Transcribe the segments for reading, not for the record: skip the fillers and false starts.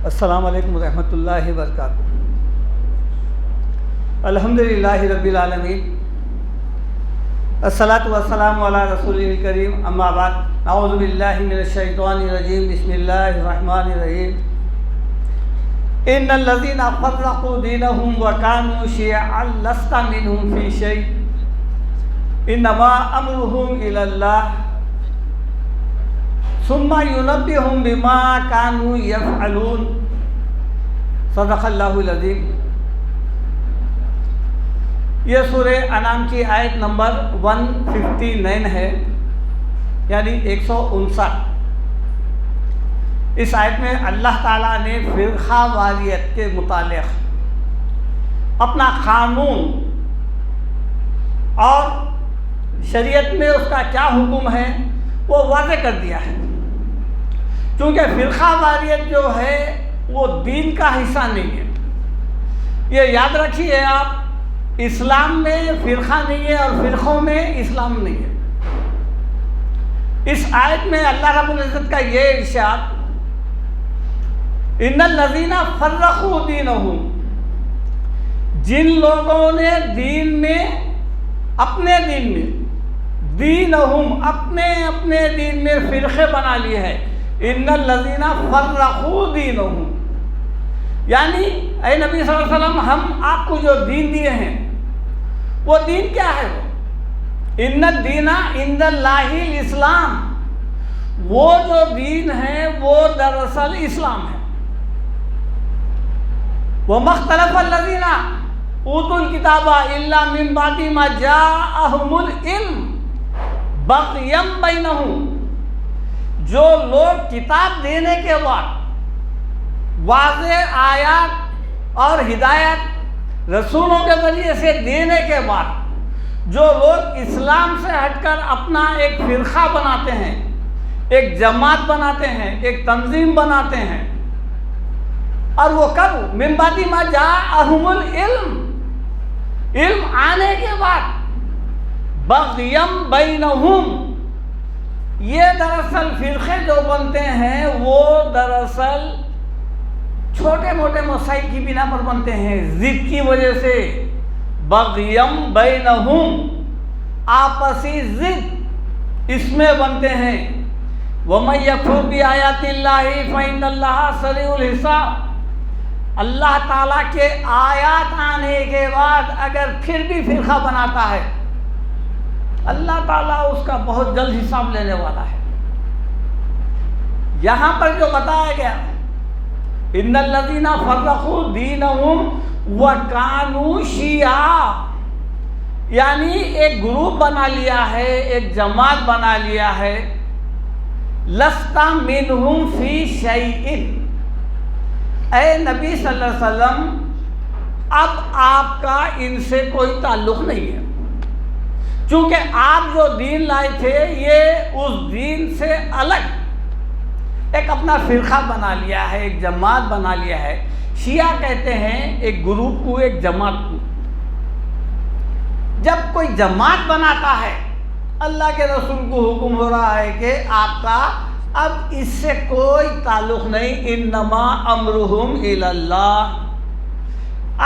السلام علیکم ورحمۃ اللہ وبرکاتہ۔ الحمدللہ رب العالمین، الصلاۃ والسلام علی رسولہ الکریم، اما بعد، اعوذ باللہ من الشیطان الرجیم، بسم اللہ الرحمن الرحیم۔ ان الذین فرقوا دینہم وکانوا شیعا لست منہم فی شیء انما امرہم الی اللہ ثم ینبئہم بما کانوا یفعلون۔ صدق اللہ العظیم۔ یہ سورہ انعام کی آیت نمبر 159 ہے، یعنی 159۔ اس آیت میں اللہ تعالیٰ نے فرقہ واریت کے متعلق اپنا قانون اور شریعت میں اس کا کیا حکم ہے وہ واضح کر دیا ہے۔ کیونکہ فرقہ واریت جو ہے وہ دین کا حصہ نہیں ہے۔ یہ یاد رکھیے آپ، اسلام میں فرقہ نہیں ہے اور فرقوں میں اسلام نہیں ہے۔ اس آیت میں اللہ رب العزت کا یہ ارشاد، ان الذین فرقوا دینہم، جن لوگوں نے دین میں، اپنے دین میں، دینہم، اپنے دین میں فرقے بنا لیے ہیں۔ ان الذین فرقوا دینہم، یعنی اے نبی صلی اللہ علیہ وسلم، ہم آپ کو جو دین دیے ہیں وہ دین کیا ہے؟ ان الدین عند اللہ الاسلام، وہ جو دین ہے وہ دراصل اسلام ہے۔ وَمَا اخْتَلَفَ الَّذِينَ أُوتُوا الْكِتَابَ إِلَّا مِن بَعْدِ مَا جَاءَهُمُ الْعِلْمُ بَغْيًا بَيْنَهُمْ، جو لوگ کتاب دینے کے بعد، واضح آیات اور ہدایت رسولوں کے ذریعے سے دینے کے بعد، جو لوگ اسلام سے ہٹ کر اپنا ایک فرقہ بناتے ہیں، ایک جماعت بناتے ہیں، ایک تنظیم بناتے ہیں، اور وہ کب؟ من بعد ما جاءہم العلم، علم آنے کے بعد، بغیم بینہم، یہ دراصل فرقے جو بنتے ہیں وہ دراصل چھوٹے موٹے مسائل کی بنا پر بنتے ہیں، ضد کی وجہ سے۔ بغیم بینہم، آپسی ضد اس میں بنتے ہیں۔ وَمَن یکفر بِآیاتِ اللہِ فَإِنَّ اللَّهَ سَرِیعُ الحساب، اللہ تعالیٰ کے آیات آنے کے بعد اگر پھر بھی فرقہ بناتا ہے، اللہ تعالیٰ اس کا بہت جلد حساب لینے والا ہے۔ یہاں پر جو بتایا گیا، ان الذین فرقوا دینہم وکانوا شیعا، یعنی ایک گروپ بنا لیا ہے، ایک جماعت بنا لیا ہے۔ لست منہم فی شیء، اے نبی صلی اللہ علیہ وسلم، اب آپ کا ان سے کوئی تعلق نہیں ہے، چونکہ آپ جو دین لائے تھے یہ اس دین سے الگ ایک اپنا فرقہ بنا لیا ہے، ایک جماعت بنا لیا ہے۔ شیعہ کہتے ہیں ایک گروپ کو، ایک جماعت کو۔ جب کوئی جماعت بناتا ہے، اللہ کے رسول کو حکم ہو رہا ہے کہ آپ کا اب اس سے کوئی تعلق نہیں، انما امرہم الی اللہ،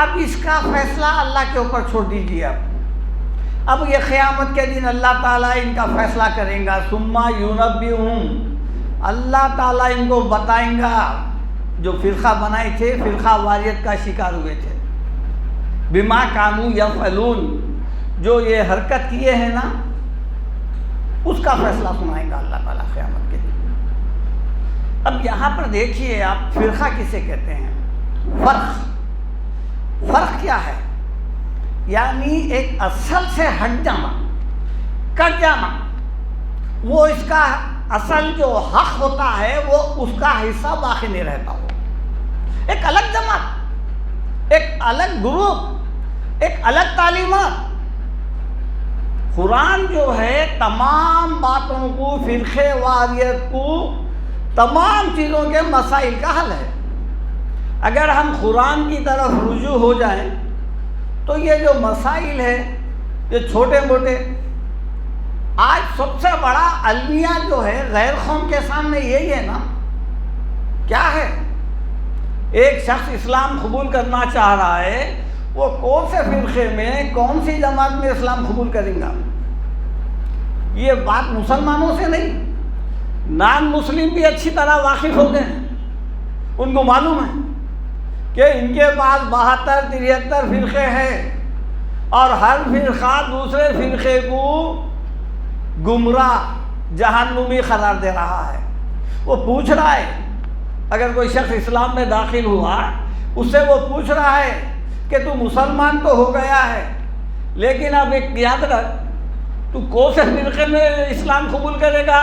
اب اس کا فیصلہ اللہ کے اوپر چھوڑ دیجیے۔ اب یہ قیامت کے دن اللہ تعالیٰ ان کا فیصلہ کریں گا۔ ثم ینبئہم، اللہ تعالیٰ ان کو بتائیں گا، جو فرقہ بنائے تھے، فرقہ واریت کا شکار ہوئے تھے، بما کانوا یفعلون، جو یہ حرکت کیے ہیں نا، اس کا فیصلہ سنائیں گا اللہ تعالیٰ قیامت کے دن۔ اب یہاں پر دیکھیے آپ، فرقہ کسے کہتے ہیں؟ فرق کیا ہے؟ یعنی ایک اصل سے ہٹ جانا، کٹ جانا، وہ اس کا اصل جو حق ہوتا ہے وہ اس کا حصہ باقی نہیں رہتا ہو۔ ایک الگ جماعت، ایک الگ گروپ، ایک الگ تعلیمات۔ قرآن جو ہے تمام باتوں کو، فرقے واریت کو، تمام چیزوں کے مسائل کا حل ہے۔ اگر ہم قرآن کی طرف رجوع ہو جائیں تو یہ جو مسائل ہے، یہ چھوٹے موٹے، آج سب سے بڑا المیہ جو ہے غیر قوم کے سامنے یہی ہے نا، کیا ہے؟ ایک شخص اسلام قبول کرنا چاہ رہا ہے، وہ کون سے فرقے میں، کون سی جماعت میں اسلام قبول کریں گا؟ یہ بات مسلمانوں سے نہیں، نان مسلم بھی اچھی طرح واقف ہوتے ہیں، ان کو معلوم ہے کہ ان کے پاس 72 73 فرقے ہیں، اور ہر فرقہ دوسرے فرقے کو گمراہ جہنمی قرار دے رہا ہے۔ وہ پوچھ رہا ہے، اگر کوئی شخص اسلام میں داخل ہوا، اس سے وہ پوچھ رہا ہے کہ تو مسلمان تو ہو گیا ہے، لیکن اب ایک یاد رکھ، تو کون سے فرقے میں اسلام قبول کرے گا؟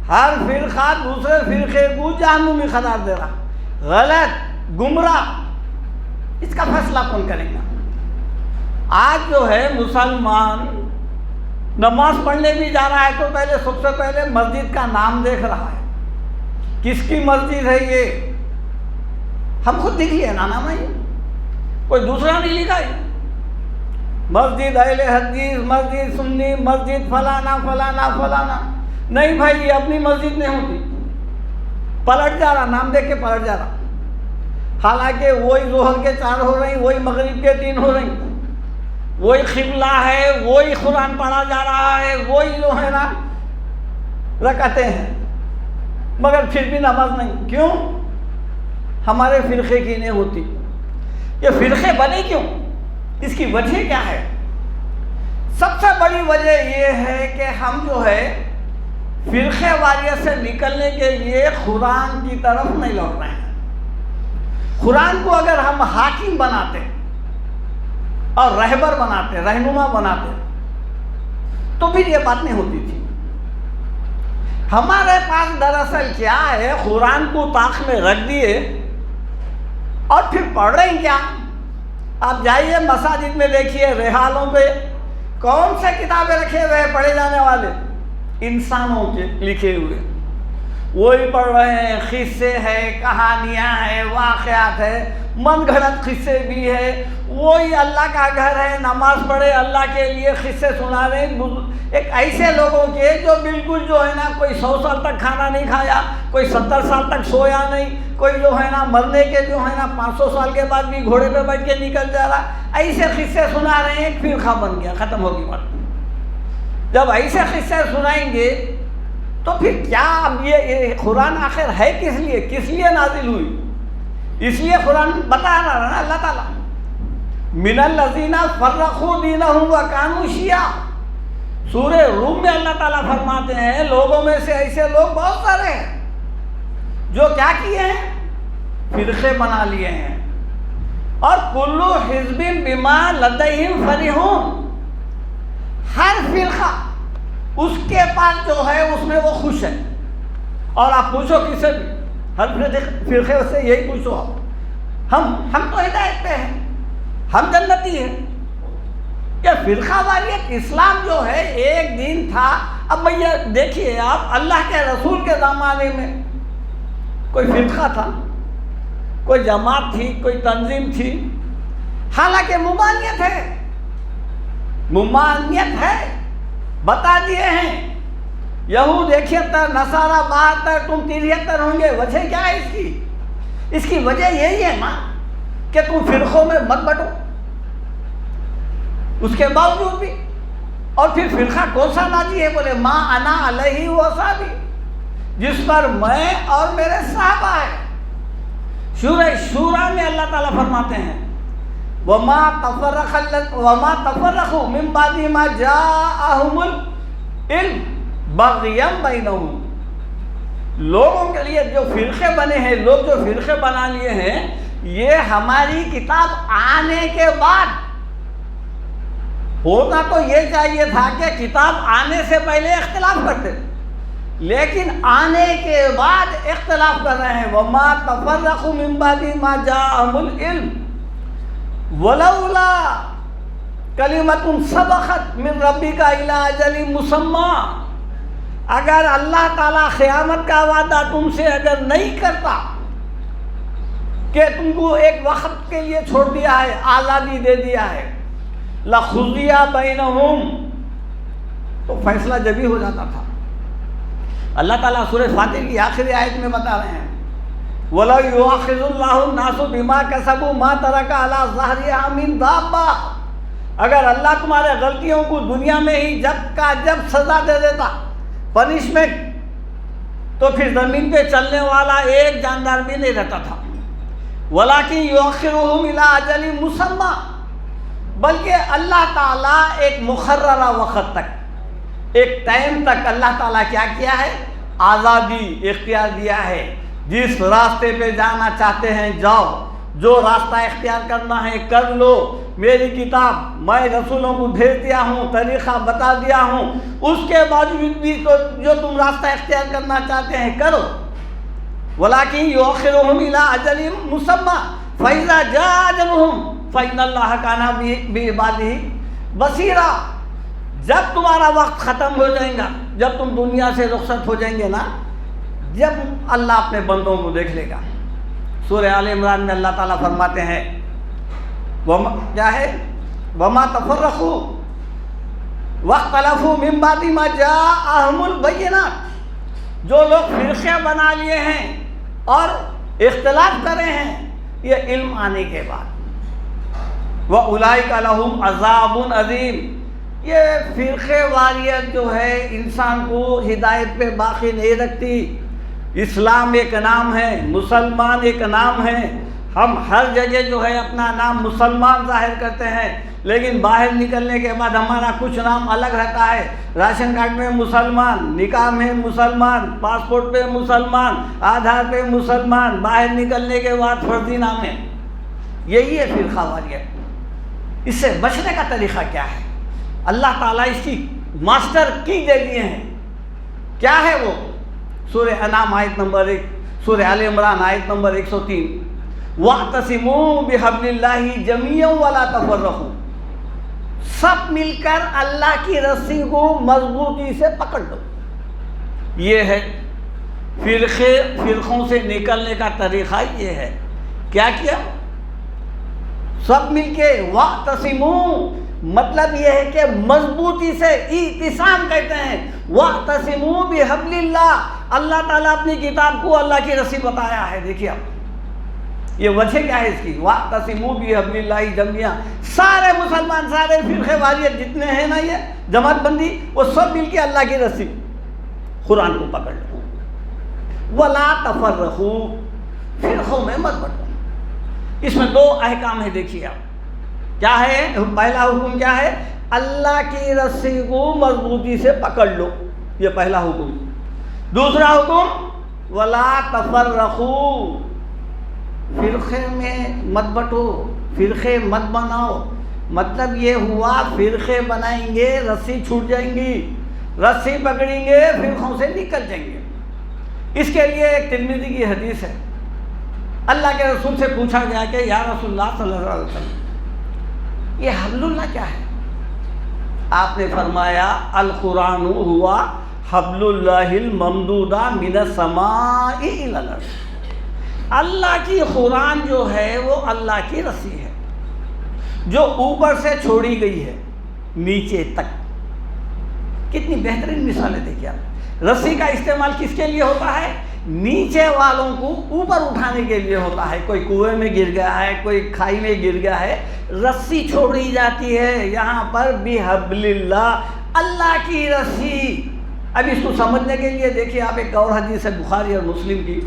ہر فرقہ دوسرے فرقے کو جہنمی قرار دے رہا، غلط، گمراہ، اس کا فیصلہ کون کرے گا؟ آج جو ہے مسلمان نماز پڑھنے بھی جا رہا ہے تو پہلے سب سے پہلے مسجد کا نام دیکھ رہا ہے، کس کی مسجد ہے یہ؟ ہم خود دیکھ لیے نا نام ہے، کوئی دوسرا نہیں لکھا ہے، مسجد اہل حدیث، مسجد سنی، مسجد فلانا فلانا فلانا، نہیں بھائی یہ اپنی مسجد نہیں ہوتی، پلٹ جا رہا، نام دیکھ کے پلٹ جا رہا، حالانکہ وہی ظہر کے 4 ہو رہی، وہی مغرب کے 3 ہو رہی، وہی قبلہ ہے، وہی قرآن پڑھا جا رہا ہے، وہی جو ہے نا رکعتیں ہیں، مگر پھر بھی نماز نہیں۔ کیوں؟ ہمارے فرقے کی نہیں ہوتی۔ یہ فرقے بنے کیوں؟ اس کی وجہ کیا ہے؟ سب سے بڑی وجہ یہ ہے کہ ہم جو ہے فرقے واریت سے نکلنے کے لیے قرآن کی طرف نہیں لوٹ رہے ہیں۔ قرآن کو اگر ہم حاکم بناتے اور رہبر بناتے، رہنما بناتے، تو پھر یہ بات نہیں ہوتی تھی۔ ہمارے پاس دراصل کیا ہے، قرآن کو طاق میں رکھ دیے اور پھر پڑھ رہے ہیں کیا؟ آپ جائیے مساجد میں دیکھیے، رحالوں پہ کون سے کتابیں رکھے ہوئے ہیں پڑھے جانے والے؟ انسانوں کے لکھے ہوئے، وہی پڑھ رہے ہیں، قصے ہیں، کہانیاں ہیں، واقعات ہیں، من گھڑت قصے بھی ہے، وہی اللہ کا گھر ہے، نماز پڑھے اللہ کے لیے قصے سنا رہے ہیں، ایک ایسے لوگوں کے جو بالکل جو ہے نا کوئی 100 سال تک کھانا نہیں کھایا، کوئی 70 سال تک سویا نہیں، کوئی جو ہے نا مرنے کے جو ہے نا 500 سال کے بعد بھی گھوڑے پہ بیٹھ کے نکل جا رہا، ایسے قصے سنا رہے ہیں، ایک فرقہ بن گیا، ختم ہوگی بات۔ جب ایسے قصے سنائیں گے تو پھر کیا؟ اب یہ قرآن آخر ہے کس لیے نازل ہوئی؟ اس لیے قرآن بتا رہا ہے نا اللہ تعالیٰ، من الذین فرقوا دینہم وکانوا شیعا۔ سورہ روم میں اللہ تعالیٰ فرماتے ہیں لوگوں میں سے ایسے لوگ بہت سارے ہیں جو کیا کیے ہیں؟ فرقے بنا لیے ہیں، اور کل حزب بما لدیہم فرحون، ہر فرقہ اس کے پاس جو ہے اس میں وہ خوش ہے۔ اور آپ پوچھو کسے بھی، ہر فرقے سے یہی پوچھو آپ، ہم تو ہدایت پہ ہیں، ہم جنتی ہیں۔ یہ فرقہ واریت اسلام جو ہے ایک دن تھا۔ اب بھیا دیکھیے آپ، اللہ کے رسول کے زمانے میں کوئی فرقہ تھا، کوئی جماعت تھی، کوئی تنظیم تھی، حالانکہ ممانعت ہے، بتا دیے ہیں، یہود 71، نصارہ 72، تم 73 ہوں گے۔ وجہ کیا ہے اس کی؟ اس کی وجہ یہی ہے نا کہ تم فرقوں میں مت بٹو، اس کے باوجود بھی۔ اور پھر فرقہ کون سا ناجی ہے؟ بولے ما انا علیہ واصحابی، جس پر میں اور میرے صحابہ ہیں۔ سورہ شورى میں اللہ تعالیٰ فرماتے ہیں وَمَا تَفَرَّقُوا مِن بَعْدِ مَا جَاءَهُمُ الْعِلْمُ بَغْيًا بَيْنَهُمْ۔ لوگوں کے لیے جو فرقے بنے ہیں، لوگ جو فرقے بنا لیے ہیں، یہ ہماری کتاب آنے کے بعد، ہونا تو یہ چاہیے تھا کہ کتاب آنے سے پہلے اختلاف کرتے، لیکن آنے کے بعد اختلاف کر رہے ہیں۔ وَمَا تَفَرَّقُوا مِن بَعْدِ مَا جَاءَهُمُ الْعِلْمُ وَلَوْلَا كَلِمَةٌ سَبَقَتْ مِن رَبِّكَ إِلَىٰ أَجَلٍ مُّسَمًّى۔ اگر اللہ تعالیٰ قیامت کا وعدہ تم سے اگر نہیں کرتا کہ تم کو ایک وقت کے لیے چھوڑ دیا ہے، آزادی دے دیا ہے، لَقُضِيَ بَيْنَهُمْ، تو فیصلہ جبھی ہو جاتا تھا۔ اللہ تعالیٰ سورہ فاتر کی آخری آیت میں بتا رہے ہیں وَلَا يُؤَاخِذُ اللَّهُ النَّاسُ بِمَا كَسَبُوا مَا تَرَكَ عَلَى ظَهْرِهَا مِن دَابَّةٍ، اگر اللہ تمہارے غلطیوں کو دنیا میں ہی جب کا جب سزا دے دیتا، پنشمنٹ، تو پھر زمین پہ چلنے والا ایک جاندار بھی نہیں رہتا تھا۔ وَلَٰكِن يُؤَخِّرُهُمْ إِلَىٰ أَجَلٍ مُّسَمًّى، بلکہ اللہ تعالیٰ ایک مقررہ وقت تک، ایک ٹائم تک اللہ تعالیٰ کیا ہے؟ آزادی اختیار دیا ہے۔ جس راستے پہ جانا چاہتے ہیں جاؤ، جو راستہ اختیار کرنا ہے کر لو، میری کتاب میں رسولوں کو بھیج دیا ہوں، طریقہ بتا دیا ہوں، اس کے باوجود بھی تو جو تم راستہ اختیار کرنا چاہتے ہیں کرو۔ وَلَٰكِن يُؤَخِّرُهُمْ إِلَىٰ أَجَلٍ مُّسَمًّى فَإِذَا جَاءَ أَجَلُهُمْ فَإِنَّ اللَّهَ كَانَ بِعِبَادِهِ بَصِيرًا، جب تمہارا وقت ختم ہو جائے گا، جب تم دنیا سے رخصت ہو جائیں گے نا، جب اللہ اپنے بندوں کو دیکھ لے گا۔ سورہ آل عمران میں اللہ تعالیٰ فرماتے ہیں کیا ہے؟ وَمَا تَفَرَّقُوا وَاخْتَلَفُوا مِن بَعْدِ مَا جَاءَهُمُ الْبَيِّنَاتُ، جو لوگ فرقے بنا لیے ہیں اور اختلاف کرے ہیں یہ علم آنے کے بعد، وَأُولَٰئِكَ لَهُمْ عَذَابٌ عَظِيمٌ، یہ فرقے واریت جو ہے انسان کو ہدایت پہ باقی نہیں رکھتی۔ اسلام ایک نام ہے، مسلمان ایک نام ہے، ہم ہر جگہ جو ہے اپنا نام مسلمان ظاہر کرتے ہیں، لیکن باہر نکلنے کے بعد ہمارا کچھ نام الگ رہتا ہے۔ راشن کارڈ میں مسلمان، نکاح میں مسلمان، پاسپورٹ پہ مسلمان، آدھار پہ مسلمان، باہر نکلنے کے بعد فرضی نام ہے۔ یہی ہے فرقہ واریت۔ اس سے بچنے کا طریقہ کیا ہے؟ اللہ تعالیٰ اس کی ماسٹر کی دے دیے ہیں۔ کیا ہے وہ؟ سورہ انعام آیت نمبر 1، سورہ آل عمران آیت نمبر 103، وَاعْتَصِمُوا بِحَبْلِ اللَّهِ جَمِيعًا وَلَا تَفَرَّقُوا، سب مل کر اللہ کی رسی کو مضبوطی سے پکڑ لو۔ یہ ہے فرقوں سے نکلنے کا طریقہ، یہ ہے۔ کیا کیا؟ سب مل کے، وَاعْتَصِمُوا مطلب یہ ہے کہ مضبوطی سے، اعتصام کہتے ہیں، وَاعْتَصِمُوا بِحَبْلِ اللَّهِ، اللہ تعالیٰ اپنی کتاب کو اللہ کی رسی بتایا ہے۔ دیکھیے آپ، یہ وجہ کیا ہے اس کی؟ وَاعْتَصِمُوا بِحَبْلِ اللَّهِ جَمِيعًا، سارے مسلمان، سارے فرقے واریت جتنے ہیں نا، یہ جماعت بندی، وہ سب مل کے اللہ کی رسی قرآن کو پکڑ لو۔ وَلَا تَفَرَّقُوا، فرقوں میں مت بٹو۔ اس میں دو احکام ہیں، دیکھیے آپ کیا ہے۔ پہلا حکم کیا ہے؟ اللہ کی رسی کو مضبوطی سے پکڑ لو، یہ پہلا حکم۔ دوسرا حکم وَلَا تَفَرَّقُوا، فرقے میں مت بٹو، فرقے مت بناؤ۔ مطلب یہ ہوا فرقے بنائیں گے رسی چھوٹ جائیں گی، رسی پکڑیں گے فرقوں سے نکل جائیں گے۔ اس کے لیے ایک ترمذی کی حدیث ہے، اللہ کے رسول سے پوچھا گیا کہ یا رسول اللہ صلی اللہ علیہ وسلم، یہ حبل اللہ کیا ہے؟ آپ نے فرمایا القرآن ہوا حبل اللہ الممدودہ من السماء الی الارض، اللہ کی قرآن جو ہے وہ اللہ کی رسی ہے جو اوپر سے چھوڑی گئی ہے نیچے تک۔ کتنی بہترین مثالیں دیکھیے آپ۔ رسی کا استعمال کس کے لیے ہوتا ہے؟ نیچے والوں کو اوپر اٹھانے کے لیے ہوتا ہے۔ کوئی کنویں میں گر گیا ہے، کوئی کھائی میں گر گیا ہے، رسی چھوڑی جاتی ہے۔ یہاں پر بحبل اللہ، اللہ کی رسی۔ اب اس کو سمجھنے کے لیے دیکھیے آپ، ایک اور حدیث ہے بخاری اور مسلم کی،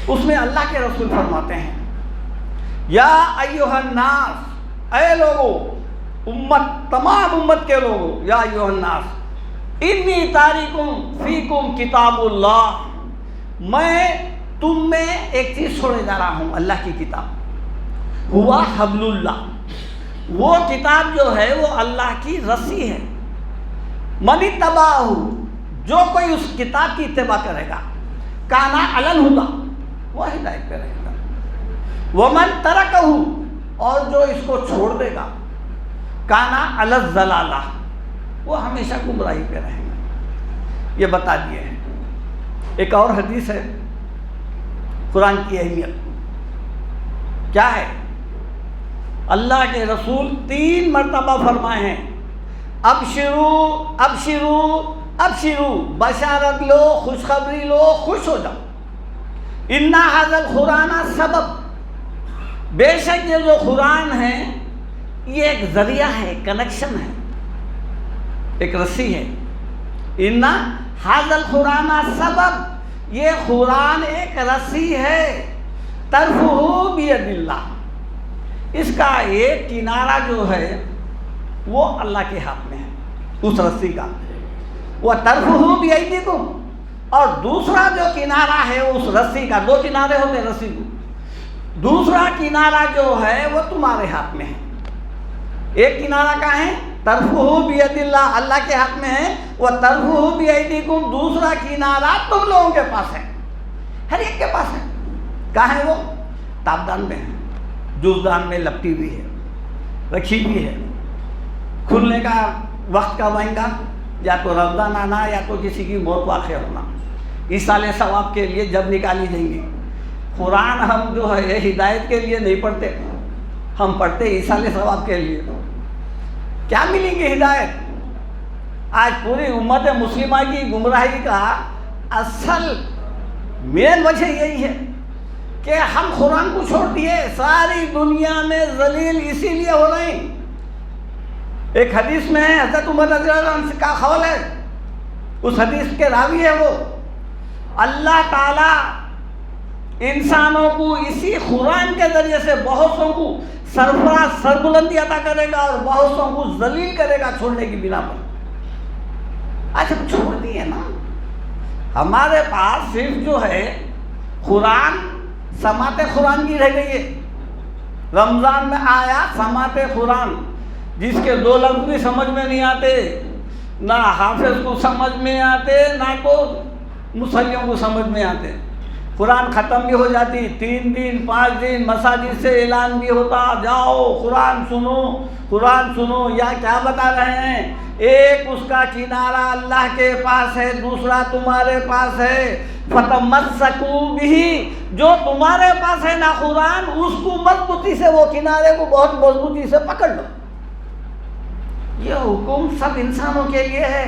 اس میں اللہ کے رسول فرماتے ہیں یا ایھا الناس، اے لوگو، امت، تمام امت کے لوگوں، یا ایھا الناس انی تارکم فیکم کتاب اللہ، میں تم میں ایک چیز چھوڑے جا رہا ہوں، اللہ کی کتاب، ہوا حبل اللہ، وہ کتاب جو ہے وہ اللہ کی رسی ہے۔ من اتبعہ، جو کوئی اس کتاب کی اتباع کرے گا، کانا علی الہدی، وہ ہدایت پہ رہے گا۔ ومن ترکہ، اور جو اس کو چھوڑ دے گا، کانا علی الضلالہ، وہ ہمیشہ گمراہی پہ رہے گا۔ یہ بتا دیے ہیں۔ ایک اور حدیث ہے قرآن کی اہمیت کیا ہے؟ اللہ کے رسول 3 مرتبہ فرمائے ہیں ابشرو ابشرو ابشرو، بشارت لو، خوشخبری لو، خوش ہو جاؤ۔ اِنَّ هَذَا الْقُرْآنَ سبب، بے شک یہ جو قرآن ہے یہ ایک ذریعہ ہے، کنیکشن ہے، ایک رسی ہے. اِنَّ هَذَا الْقُرْآنَ سبب، یہ قرآن ایک رسی ہے. طرفہ بید اللہ، اس کا ایک کنارہ جو ہے وہ اللہ کے ہاتھ میں ہے، اس رسی کا. وَطَرْفُهُ بِأَيْدِيكُمْ، اور دوسرا جو کنارہ ہے اس رسی کا، دو کنارے ہوتے ہیں رسی کو، دوسرا کنارہ جو ہے وہ تمہارے ہاتھ میں ہے. ایک کنارہ کا ہے طرفہ بید اللہ، اللہ کے ہاتھ میں ہے. وَطَرْفُهُ بِأَيْدِيكُمْ، دوسرا کنارہ تم لوگوں کے پاس ہے، ہر ایک کے پاس ہے. کہاں ہے وہ؟ تابدان میں ہے، جزدان میں لپٹی ہوئی ہے، رکھی ہوئی ہے. کھلنے کا وقت کب آئیں گا؟ یا تو رمضان آنا یا تو کسی کی موت واقع ہونا. ایصال ثواب کے لیے جب نکالی جائیں گی. قرآن ہم جو ہے ہدایت کے لیے نہیں پڑھتے، ہم پڑھتے ایصال ثواب کے لیے. کیا ملیں گے ہدایت؟ آج پوری امت مسلمہ کی گمراہی کا اصل مین وجہ یہی ہے کہ ہم قرآن کو چھوڑ دیے. ساری دنیا میں ذلیل اسی لیے ہو رہے ہیں. ایک حدیث میں حضرت عمر رضی اللہ عنہ کا قول ہے، اس حدیث کے راوی ہے وہ، اللہ تعالی انسانوں کو اسی قرآن کے ذریعے سے بہت سو کو سرفراز سربلندی عطا کرے گا اور بہت سو کو ذلیل کرے گا چھوڑنے کی بنا پر. آج ہم چھوڑ دیے نا. ہمارے پاس صرف جو ہے قرآن، سماعت قرآن کی رہ گئی ہے. رمضان میں آیا سماعت قرآن، جس کے دو لفظ بھی سمجھ میں نہیں آتے، نہ حافظ کو سمجھ میں آتے نہ کو مصلیوں کو سمجھ میں آتے. قرآن ختم بھی ہو جاتی، 3 دن 5 دن مساجد سے اعلان بھی ہوتا، جاؤ قرآن سنو قرآن سنو. یا کیا بتا رہے ہیں؟ ایک اس کا کنارہ اللہ کے پاس ہے، دوسرا تمہارے پاس ہے. فَتَمَسَّكُوا بِهِ، جو تمہارے پاس ہے نا قرآن، اس کو مضبوطی سے، وہ کنارے کو بہت مضبوطی سے پکڑ لو. یہ حکم سب انسانوں کے لیے ہے.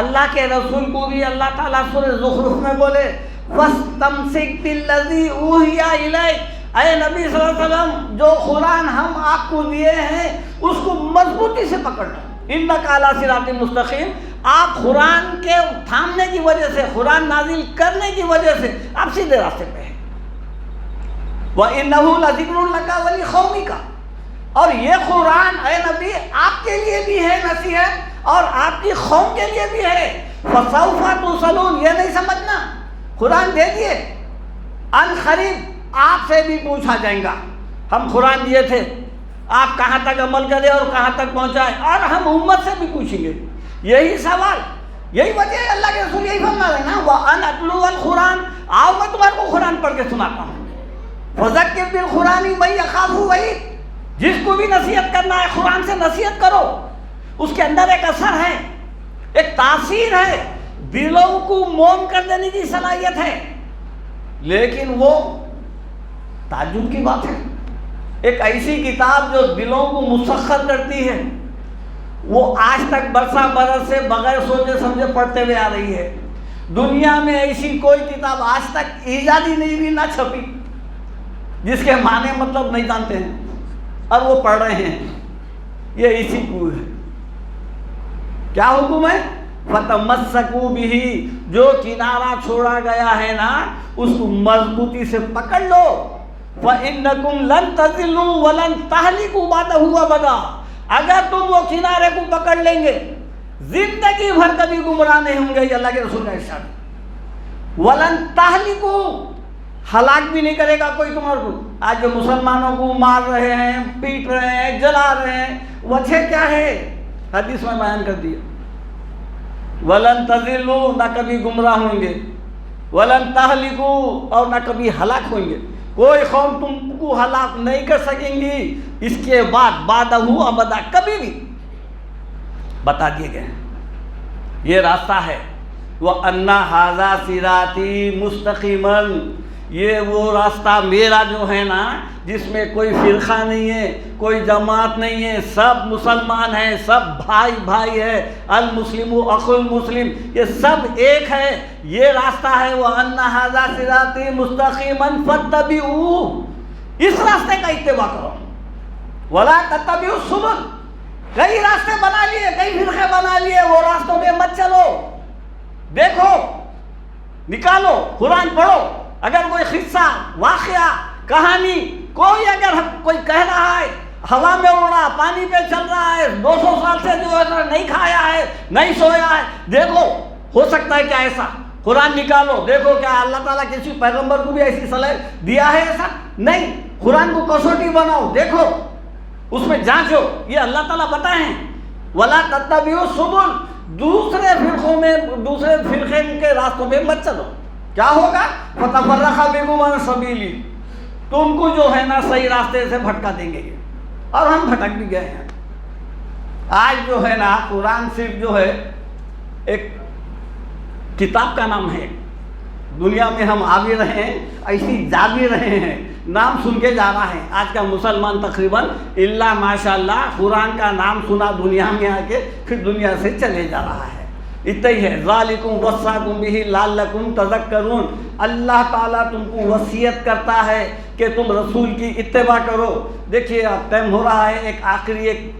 اللہ کے رسول کو بھی اللہ تعالیٰ سورہ زخرف میں بولے فَاسْتَمْسِكْ بِالَّذِي أُوحِيَ إِلَيْكَ، اے نبی صلی اللہ علیہ وسلم جو قرآن ہم آپ کو دیے ہیں اس کو مضبوطی سے پکڑ لو. إِنَّكَ عَلَىٰ صِرَاطٍ مُسْتَقِيمٍ، آپ قرآن کے تھامنے کی وجہ سے، قرآن نازل کرنے کی وجہ سے آپ سیدھے راستے پہ ہیں. وَإِنَّهُ لَذِكْرٌ لَكَ وَلِقَوْمِكَ، اور یہ قرآن اے نبی آپ کے لیے بھی ہے نصیحت اور آپ کی قوم کے لیے بھی ہے. فَسَوْفَ تُسْأَلُونَ، یہ نہیں سمجھنا، قرآن دے دیے، ان قریب آپ سے بھی پوچھا جائے گا. ہم قرآن دیے تھے، آپ کہاں تک عمل کرے اور کہاں تک پہنچائے، اور ہم امت سے بھی پوچھیں گے یہی سوال. یہی وجہ ہے اللہ کے رسول یہی فرما رہے ہیں نا، وَأَنْ أَتْلُوَ الْقُرْآنَ، آؤ میں تمہارے کو قرآن پڑھ کے سناتا ہوں. فَذَكِّرْ بِالْقُرْآنِ مَن يَخَافُ وَعِيدِ، جس کو بھی نصیحت کرنا ہے قرآن سے نصیحت کرو. اس کے اندر ایک اثر ہے، ایک تاثیر ہے، دلوں کو موم کر دینے کی صلاحیت ہے. لیکن وہ تعجب کی بات ہے، ایک ایسی کتاب جو دلوں کو مسخر کرتی ہے، وہ آج تک برسا برس سے بغیر سوچے سمجھے پڑھتے ہوئے آ رہی ہے. دنیا میں ایسی کوئی کتاب آج تک ایجادی نہیں ہوئی نہ چھپی جس کے معنی مطلب نہیں جانتے ہیں اور وہ پڑھ رہے ہیں. یہ اسی کو ہے. کیا حکم ہے؟ فَتَمَسَّكُوا بِهِ، جو کنارہ چھوڑا گیا ہے نا اس کو مضبوطی سے پکڑ لو. فَإِنَّكُمْ لَن تَضِلُّوا وَلَن تَهْلِكُوا بَعْدَهُ أَبَدًا، اگر تم وہ کنارے کو پکڑ لیں گے زندگی بھر کبھی گمراہ نہیں ہوں گے. یہ اللہ کے رسول کا ارشاد. وَلَن تَهْلِكُوا، ہلاک بھی نہیں کرے گا کوئی تمہارے کو. آج جو مسلمانوں کو مار رہے ہیں، پیٹ رہے ہیں، جلا رہے ہیں، وجہ کیا ہے؟ حدیث میں بیان کر دیا. وَلَن تَضِلُّوا، نہ کبھی گمراہ ہوں گے، وَلَن تَهْلِكُوا، اور نہ کبھی ہلاک ہوئیں گے. کوئی قوم تم کو ہلاک نہیں کر سکیں گی اس کے بعد بعدہو ابدا، کبھی بھی. بتا دیے گئے یہ راستہ ہے. وَأَنَّ هَذَا صِرَاطِي مُسْتَقِيمًا، یہ وہ راستہ میرا جو ہے نا، جس میں کوئی فرقہ نہیں ہے، کوئی جماعت نہیں ہے، سب مسلمان ہیں، سب بھائی بھائی ہے، المسلم اخو المسلم، یہ سب ایک ہے، یہ راستہ ہے، وَأَنَّ هَذَا صِرَاطِي مُسْتَقِيمًا فَاتَّبِعُوهُ، اس راستے کا اتباع کرو، وَلَا تَتَّبِعُوا السُّبُلَ، کئی راستے بنا لیے، کئی فرقے بنا لیے، وہ راستوں پہ مت چلو، دیکھو، نکالو، قرآن پڑھو، اگر کوئی قصہ، واقعہ، کہانی، کوئی اگر کوئی کہہ رہا ہے، ہوا میں اڑ رہا، پانی پہ چل رہا ہے، 200 سال سے جو ہے نہیں کھایا ہے، نہیں سویا ہے، دیکھو ہو سکتا ہے کیا ایسا، قرآن نکالو، دیکھو کیا اللہ تعالیٰ کسی پیغمبر کو بھی ایسی صلاحیت دیا ہے ایسا؟ نہیں، قرآن کو کسوٹی بناؤ، دیکھو اس میں جانچو، یہ اللہ تعالیٰ بتائے ہیں، وَلَا تَتَّبِعُوا السُّبُلَ، دوسرے فرقوں میں، دوسرے فرقے کے راستوں پہ مت چلو، کیا ہوگا؟ فَتَفَرَّقَ بِكُمْ عَنْ سَبِيلِهِ، تم کو جو ہے نا صحیح راستے سے بھٹکا دیں گے، اور ہم بھٹک بھی گئے ہیں۔ آج جو ہے نا قرآن صرف جو ہے ایک کتاب کا نام ہے، دنیا میں ہم آ بھی رہے ہیں، ایسی جا بھی رہے ہیں، نام سن کے جا رہا ہے۔ آج کا مسلمان تقریباً اللہ ماشاء اللہ قرآن کا نام سنا دنیا میں آ کے پھر دنیا سے چلے جا رہا ہے، اتنا ہی ہے۔ ذالکم وصاکم بہ لعلکم تذکرون، اللہ تعالیٰ تم کو وصیت کرتا ہے کہ تم رسول کی اتباع کرو۔ دیکھیے اب ٹائم ہو رہا ہے، ایک آخری ایک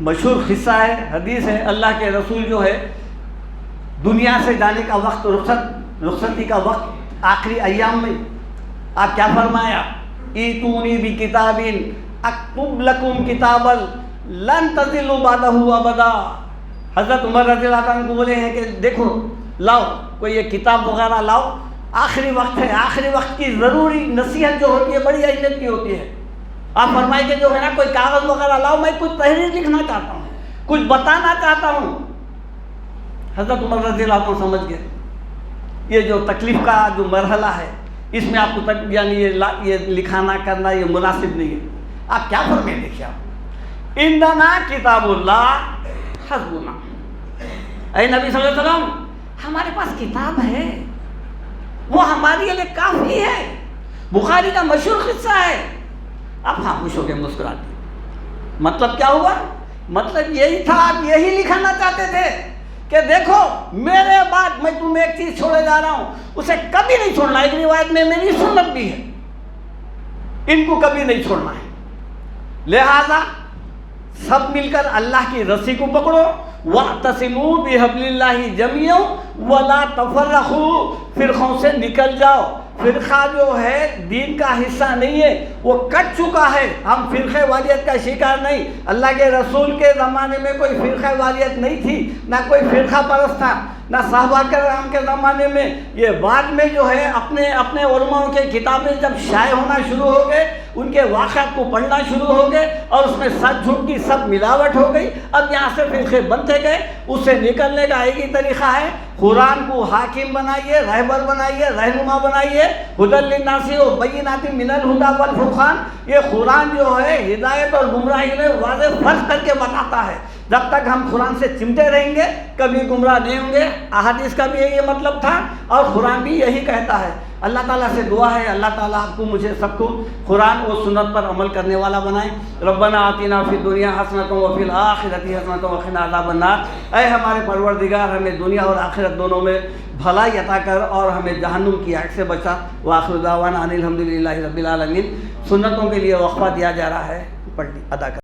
مشہور قصہ ہے، حدیث ہے، اللہ کے رسول جو ہے دنیا سے جانے کا وقت، رخصتی کا وقت، آخری ایام میں آپ کیا فرمایا؟ ایتونی بکتاب اکتب لکم کتابا لن تضلوا بعدہ ابدا۔ حضرت عمر رضی اللہ عنہ کو بولے ہیں کہ دیکھو لاؤ کوئی یہ کتاب وغیرہ لاؤ، آخری وقت ہے، آخری وقت کی ضروری نصیحت جو ہوتی ہے بڑی اہمیت کی ہوتی ہے۔ آپ فرمائے کہ جو ہے نا کوئی کاغذ وغیرہ لاؤ، میں کچھ تحریر لکھنا چاہتا ہوں، کچھ بتانا چاہتا ہوں۔ حضرت عمر رضی اللہ عنہ سمجھ گئے یہ جو تکلیف کا جو مرحلہ ہے، اس میں آپ کو یعنی یہ لکھانا کرنا یہ مناسب نہیں ہے۔ آپ کیا فرمائیں؟ دیکھیے آپ، عندنا کتاب اللہ حسبنا، اے نبی صلی اللہ علیہ وسلم ہمارے پاس کتاب ہے، وہ ہمارے لیے کافی ہے، بخاری کا مشہور قصہ ہے۔ آپ خاموش ہو کے مسکرا دیے، مطلب کیا ہوا؟ مطلب یہی تھا، آپ یہی لکھانا چاہتے تھے کہ دیکھو میرے بعد میں تمہیں ایک چیز چھوڑے جا رہا ہوں، اسے کبھی نہیں چھوڑنا۔ ایک روایت میں میری سنت بھی ہے، ان کو کبھی نہیں چھوڑنا ہے، لہذا سب مل کر اللہ کی رسی کو پکڑو، وَاعْتَصِمُوا بِحَبْلِ اللَّهِ جَمِيعًا وَلَا تَفَرَّقُوا، فرقوں سے نکل جاؤ۔ فرقہ جو ہے دین کا حصہ نہیں ہے، وہ کٹ چکا ہے، ہم فرقہ واریت کا شکار نہیں۔ اللہ کے رسول کے زمانے میں کوئی فرقہ واریت نہیں تھی، نہ کوئی فرقہ پرست تھا، نہ صحابہ کرام کے زمانے میں۔ یہ بعد میں جو ہے اپنے علماء کے کتابیں جب شائع ہونا شروع ہو گئے، ان کے واقعات کو پڑھنا شروع ہو گئے، اور اس میں سچ جھوٹ کی سب ملاوٹ ہو گئی۔ اب یہاں سے فرقے بنتے گئے، اس سے نکلنے کا ایک ہی طریقہ ہے، قرآن کو حاکم بنائیے، رہبر بنائیے، رہنما بنائیے۔ ھدی للناس وبینات من الھدی والفرقان، یہ قرآن جو ہے ہدایت اور گمراہی میں واضح فرق کر کے بتاتا ہے۔ جب تک ہم قرآن سے چمٹے رہیں گے کبھی گمراہ نہیں ہوں گے۔ احادیث کا بھی یہی مطلب تھا، اور قرآن بھی یہی کہتا ہے۔ اللہ تعالیٰ سے دعا ہے اللہ تعالیٰ آپ کو مجھے سب کو قرآن اور سنت پر عمل کرنے والا بنائے۔ ربنا آتنا فی الدنیا حسنۃ وفی الآخرۃ حسنۃ وقنا عذاب النار، اے ہمارے پروردگار ہمیں دنیا اور آخرت دونوں میں بھلائی عطا کر، اور ہمیں جہنم کی آگ سے بچا۔ وآخر دعوانا ان الحمد للہ رب العالمین۔ سنتوں کے لیے وقفہ دیا جا رہا ہے، پڑھ ادا کر۔